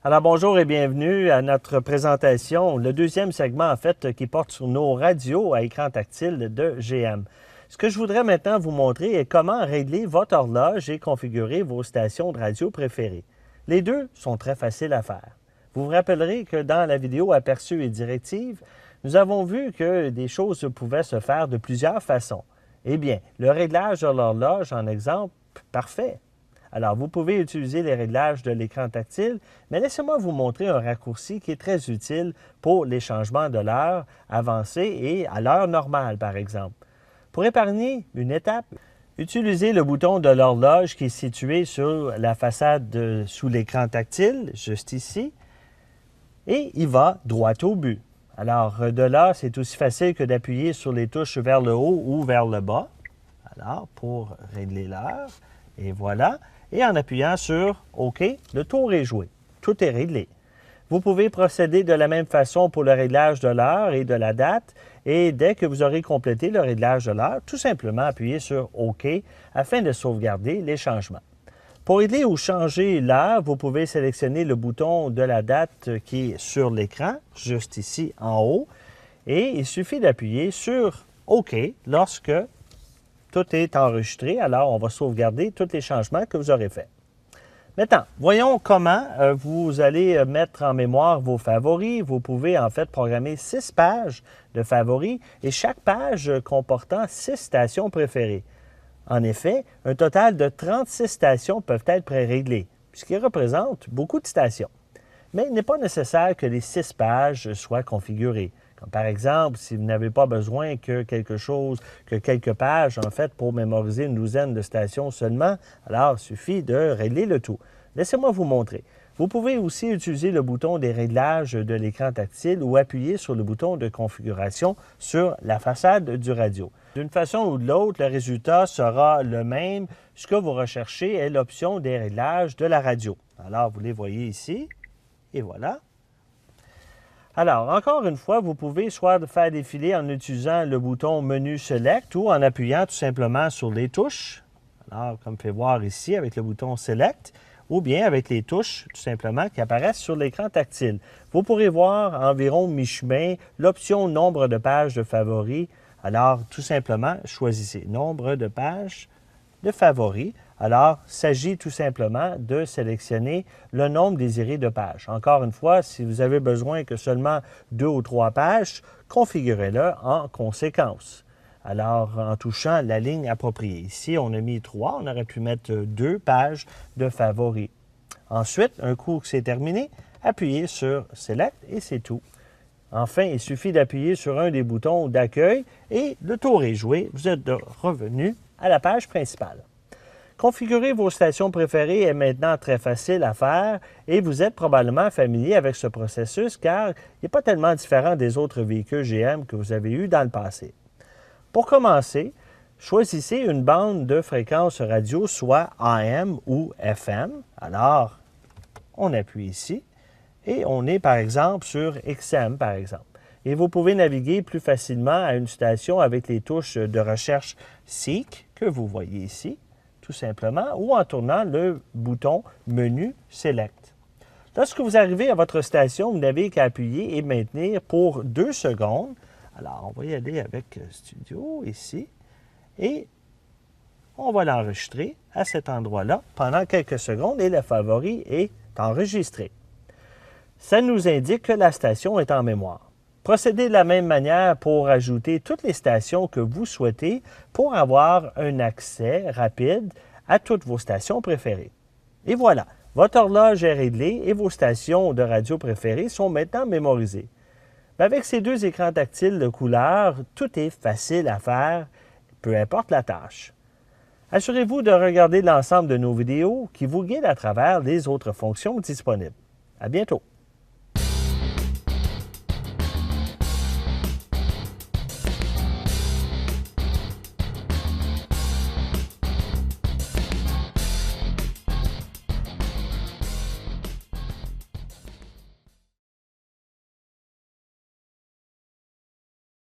Alors bonjour et bienvenue à notre présentation, le deuxième segment en fait qui porte sur nos radios à écran tactile de GM. Ce que je voudrais maintenant vous montrer est comment régler votre horloge et configurer vos stations de radio préférées. Les deux sont très faciles à faire. Vous vous rappellerez que dans la vidéo aperçu et directive, nous avons vu que des choses pouvaient se faire de plusieurs façons. Eh bien, le réglage de l'horloge en exemple, parfait. Alors, vous pouvez utiliser les réglages de l'écran tactile, mais laissez-moi vous montrer un raccourci qui est très utile pour les changements de l'heure avancée et à l'heure normale, par exemple. Pour épargner une étape, utilisez le bouton de l'horloge qui est situé sur la façade sous l'écran tactile, juste ici, et il va droit au but. Alors, de là, c'est aussi facile que d'appuyer sur les touches vers le haut ou vers le bas. Alors, pour régler l'heure, et voilà. Et en appuyant sur OK, le tour est joué. Tout est réglé. Vous pouvez procéder de la même façon pour le réglage de l'heure et de la date. Et dès que vous aurez complété le réglage de l'heure, tout simplement appuyez sur OK afin de sauvegarder les changements. Pour aider ou changer l'heure, vous pouvez sélectionner le bouton de la date qui est sur l'écran, juste ici en haut. Et il suffit d'appuyer sur OK lorsque tout est enregistré, alors on va sauvegarder tous les changements que vous aurez faits. Maintenant, voyons comment vous allez mettre en mémoire vos favoris. Vous pouvez en fait programmer 6 pages de favoris et chaque page comportant 6 stations préférées. En effet, un total de 36 stations peuvent être pré-réglées, ce qui représente beaucoup de stations. Mais il n'est pas nécessaire que les 6 pages soient configurées. Comme par exemple, si vous n'avez pas besoin que quelques pages, en fait, pour mémoriser une douzaine de stations seulement, alors il suffit de régler le tout. Laissez-moi vous montrer. Vous pouvez aussi utiliser le bouton des réglages de l'écran tactile ou appuyer sur le bouton de configuration sur la façade du radio. D'une façon ou de l'autre, le résultat sera le même. Ce que vous recherchez est l'option des réglages de la radio. Alors, vous les voyez ici, et voilà. Alors, encore une fois, vous pouvez soit faire défiler en utilisant le bouton Menu Select ou en appuyant tout simplement sur les touches. Alors, comme fait voir ici avec le bouton Select, ou bien avec les touches tout simplement qui apparaissent sur l'écran tactile. Vous pourrez voir environ mi-chemin l'option Nombre de pages de favoris. Alors, tout simplement, choisissez Nombre de pages de favoris. Alors, il s'agit tout simplement de sélectionner le nombre désiré de pages. Encore une fois, si vous avez besoin que seulement 2 ou 3 pages, configurez-le en conséquence. Alors, en touchant la ligne appropriée. Ici, on a mis 3, on aurait pu mettre 2 pages de favoris. Ensuite, un coup que c'est terminé, appuyez sur Select et c'est tout. Enfin, il suffit d'appuyer sur un des boutons d'accueil et le tour est joué. Vous êtes revenu à la page principale. Configurer vos stations préférées est maintenant très facile à faire et vous êtes probablement familier avec ce processus car il n'est pas tellement différent des autres véhicules GM que vous avez eus dans le passé. Pour commencer, choisissez une bande de fréquence radio, soit AM ou FM. Alors, on appuie ici et on est par exemple sur XM par exemple. Et vous pouvez naviguer plus facilement à une station avec les touches de recherche Seek que vous voyez ici, tout simplement, ou en tournant le bouton Menu Select. Lorsque vous arrivez à votre station, vous n'avez qu'à appuyer et maintenir pour 2 secondes. Alors, on va y aller avec Studio ici, et on va l'enregistrer à cet endroit-là pendant quelques secondes, et le favori est enregistré. Ça nous indique que la station est en mémoire. Procédez de la même manière pour ajouter toutes les stations que vous souhaitez pour avoir un accès rapide à toutes vos stations préférées. Et voilà, votre horloge est réglée et vos stations de radio préférées sont maintenant mémorisées. Avec ces 2 écrans tactiles de couleur, tout est facile à faire, peu importe la tâche. Assurez-vous de regarder l'ensemble de nos vidéos qui vous guident à travers les autres fonctions disponibles. À bientôt!